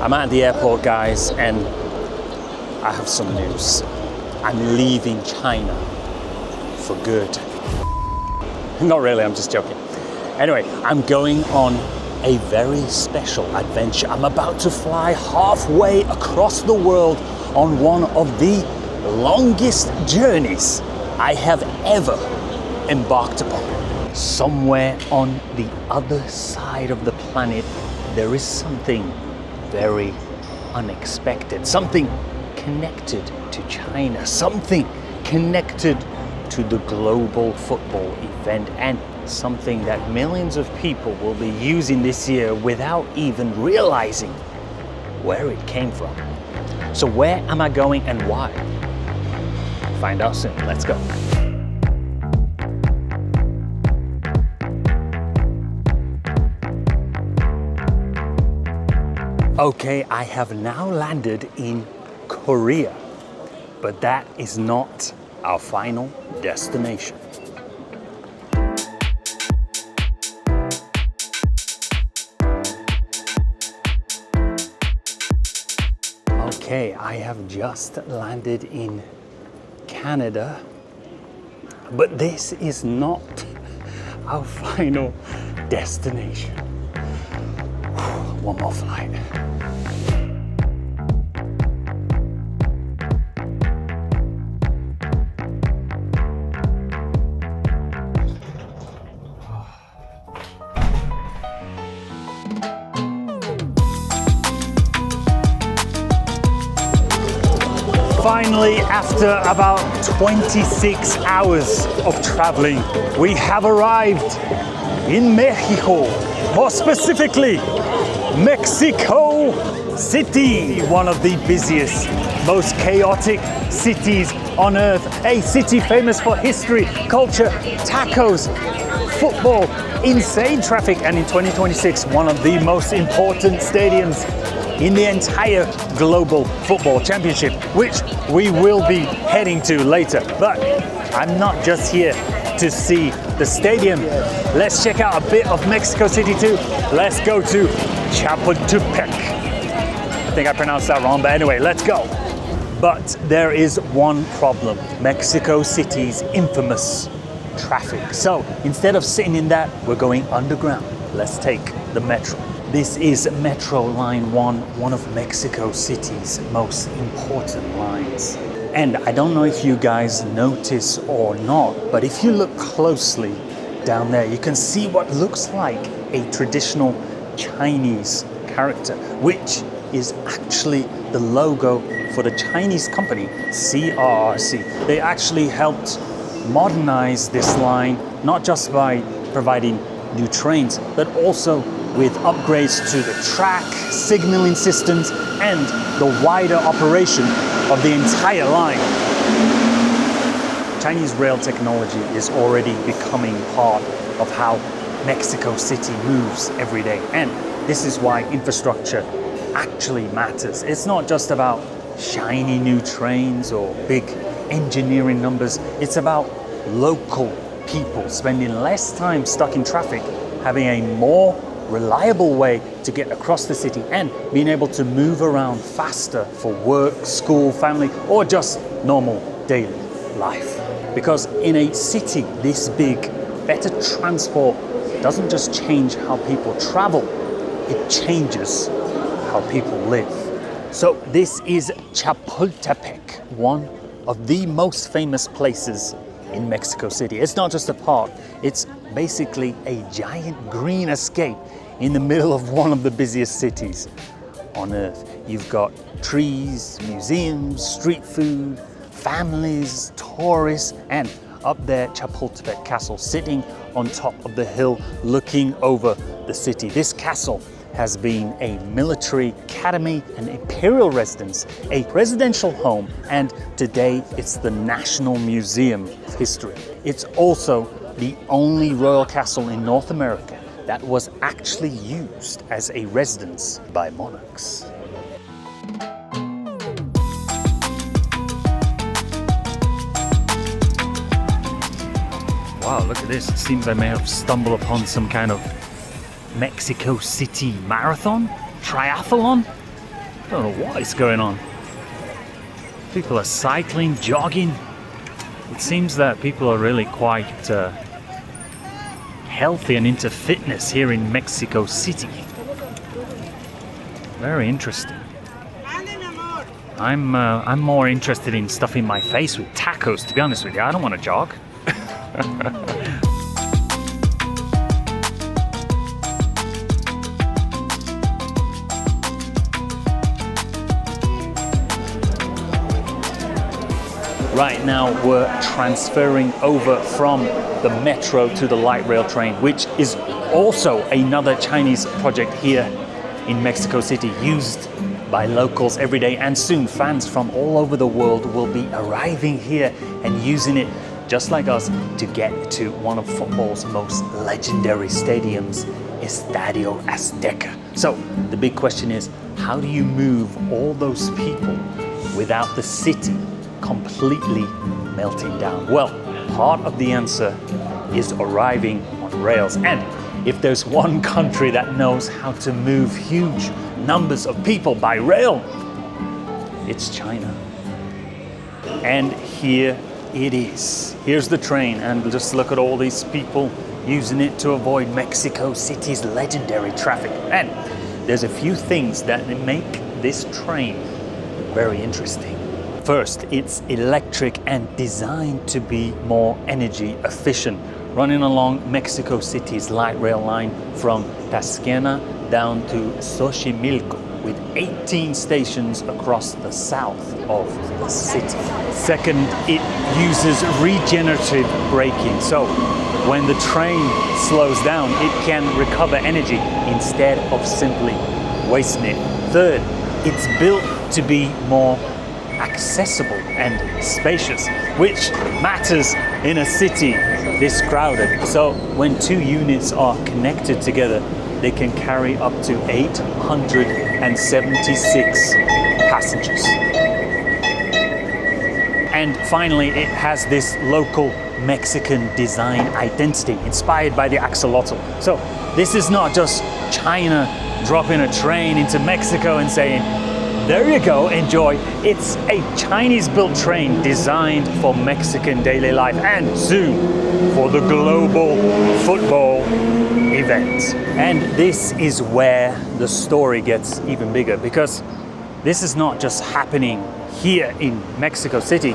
I'm at the airport, guys, and I have some news. I'm leaving China for good. Not really, I'm just joking. Anyway, I'm going on a very special adventure. I'm about to fly halfway across the world on one of the longest journeys I have ever embarked upon. Somewhere on the other side of the planet, there is something very unexpected, something connected to China, something connected to the global football event, and something that millions of people will be using this year without even realizing where it came from. So where am I going and why? Find out soon. Let's go. Okay, I have now landed in Korea, but that is not our final destination. Okay, I have just landed in Canada, but this is not our final destination. One more flight. Finally, after about 26 hours of traveling, we have arrived in Mexico, more specifically, Mexico City, one of the busiest, most chaotic cities on earth, a city famous for history, culture, tacos, football, insane traffic, and in 2026, one of the most important stadiums in the entire global football championship, which we will be heading to later. But I'm not just here to see the stadium. Let's check out a bit of Mexico City too. Let's go to Chapultepec. I think I pronounced that wrong, but anyway, let's go. But there is one problem: Mexico City's infamous traffic. So instead of sitting in that, we're going underground. Let's take the metro. This is Metro Line 1, one of Mexico City's most important lines. And I don't know if you guys notice or not, but if you look closely down there, you can see what looks like a traditional Chinese character, which is actually the logo for the Chinese company CRRC. They actually helped modernize this line, not just by providing new trains, but also with upgrades to the track, signaling systems, and the wider operation of the entire line. Chinese rail technology is already becoming part of how Mexico City moves every day. And this is why infrastructure actually matters. It's not just about shiny new trains or big engineering numbers. It's about local people spending less time stuck in traffic, having a more reliable way to get across the city, and being able to move around faster for work, school, family, or just normal daily life. Because in a city this big, better transport doesn't just change how people travel, it changes how people live. So this is Chapultepec, one of the most famous places in Mexico City. It's not just a park, it's basically a giant green escape in the middle of one of the busiest cities on earth. You've got trees, museums, street food, families, tourists, and up there Chapultepec Castle, sitting on top of the hill looking over the city. This castle has been a military academy, an imperial residence, a residential home, and today it's the National Museum of History. It's also the only royal castle in North America that was actually used as a residence by monarchs. Wow, look at this. It seems I may have stumbled upon some kind of Mexico City marathon, triathlon. I don't know what is going on. People are cycling, jogging. It seems that people are really quite healthy and into fitness here in Mexico City. Very interesting. I'm more interested in stuffing my face with tacos, to be honest with you. I don't want to jog. Right now we're transferring over from the metro to the light rail train, which is also another Chinese project here in Mexico City, used by locals every day, and soon fans from all over the world will be arriving here and using it just like us to get to one of football's most legendary stadiums, Estadio Azteca. So the big question is, how do you move all those people without the city completely melting down? Well, part of the answer is arriving on rails. And if there's one country that knows how to move huge numbers of people by rail, it's China. And here it is. Here's the train, and just look at all these people using it to avoid Mexico City's legendary traffic. And there's a few things that make this train very interesting. First, it's electric and designed to be more energy efficient, running along Mexico City's light rail line from Tasqueña down to Xochimilco, with 18 stations across the south of the city. Second, it uses regenerative braking, so when the train slows down, it can recover energy instead of simply wasting it. Third, it's built to be more accessible and spacious, which matters in a city this crowded. So when two units are connected together, they can carry up to 876 passengers. And finally, it has this local Mexican design identity inspired by the axolotl. So this is not just China dropping a train into Mexico and saying, there you go, enjoy. It's a Chinese-built train designed for Mexican daily life and soon for the global football event. And this is where the story gets even bigger, because this is not just happening here in Mexico City.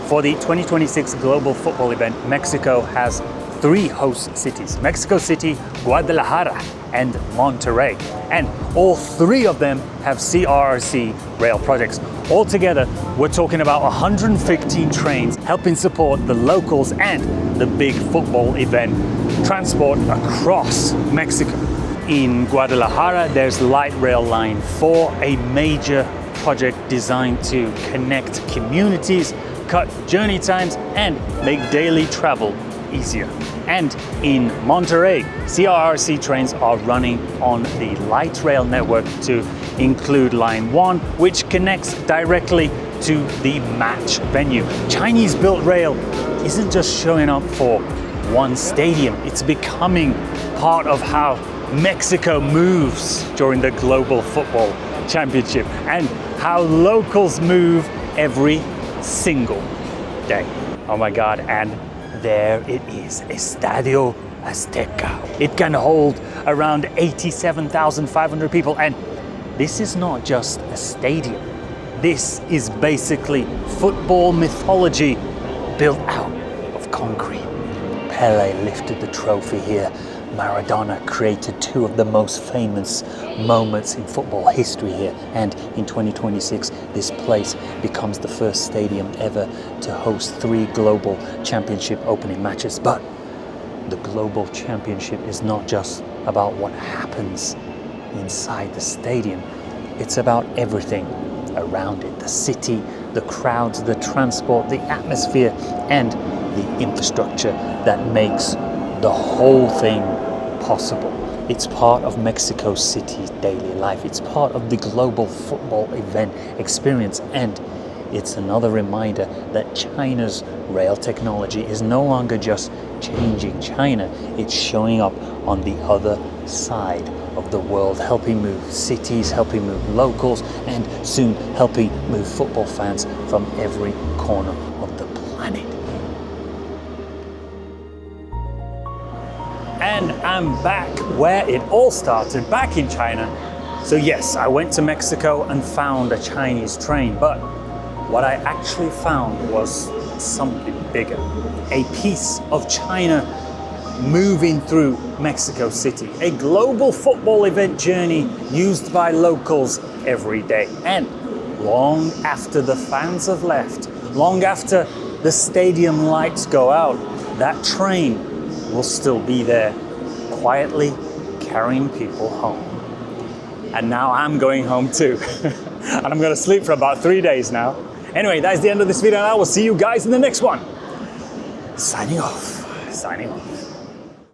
For the 2026 global football event, Mexico has 3 host cities: Mexico City, Guadalajara, and Monterrey. And all 3 of them have CRRC rail projects. Altogether, we're talking about 115 trains helping support the locals and the big football event transport across Mexico. In Guadalajara, there's Light Rail Line 4, a major project designed to connect communities, cut journey times, and make daily travel easier. And in Monterrey, CRRC trains are running on the light rail network to include Line 1, which connects directly to the match venue. Chinese-built rail isn't just showing up for one stadium, it's becoming part of how Mexico moves during the Global Football Championship and how locals move every single day. Oh my God, and there it is, Estadio Azteca. It can hold around 87,500 people, and this is not just a stadium. This is basically football mythology built out of concrete. Pele lifted the trophy here. Maradona created 2 of the most famous moments in football history here, and in 2026 this place becomes the first stadium ever to host 3 global championship opening matches. But the global championship is not just about what happens inside the stadium, it's about everything around it: the city, the crowds, the transport, the atmosphere, and the infrastructure that makes the whole thing possible. It's part of Mexico City's daily life. It's part of the global football event experience, and it's another reminder that China's rail technology is no longer just changing China, it's showing up on the other side of the world, helping move cities, helping move locals, and soon helping move football fans from every corner of the planet. And I'm back where it all started, back in China. So yes, I went to Mexico and found a Chinese train, but what I actually found was something bigger. A piece of China moving through Mexico City. A global football event journey used by locals every day. And long after the fans have left, long after the stadium lights go out, that train will still be there, quietly carrying people home. And now I'm going home too. And I'm gonna sleep for about 3 days now. Anyway, that's the end of this video, and I will see you guys in the next one. Signing off.